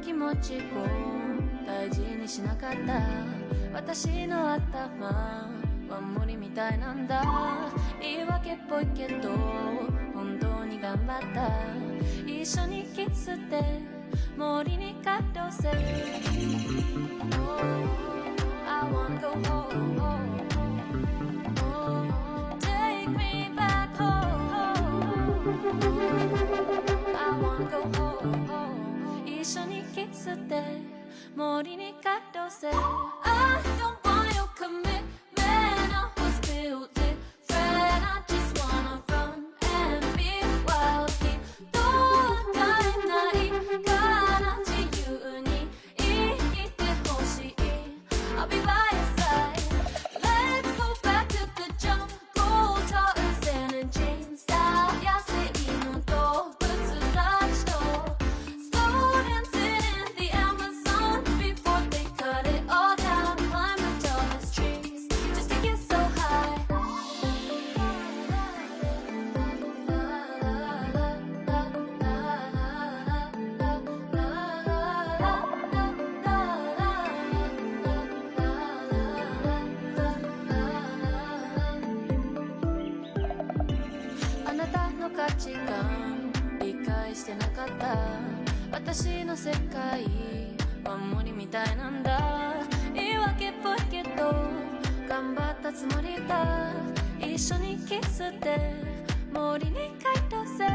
気持ちを大事にしなかった。私の頭は無理みたいなんだ。言い訳っぽいけど本当に頑張った。一緒にキスで森にかどせ。 I wanna go home. Take me back home. I wanna go home. 一緒にキスで森にかどせ。 I don't want your commitment. I was built different. I just wanna run and be wild. 人は変えないから自由に生きてほしい。 I'll be by your side. Let's go back to the jungle. Tarzan and James. 野生の動物たちと slow dancing in the Amazon before they cut it all down. Climb the tallest trees just to get so high.あなたの価値観理解してなかった。私の世界は無理みたいなんだ。言い訳っぽいけど頑張ったつもりだ。一緒にキスで森に帰ろうぜ。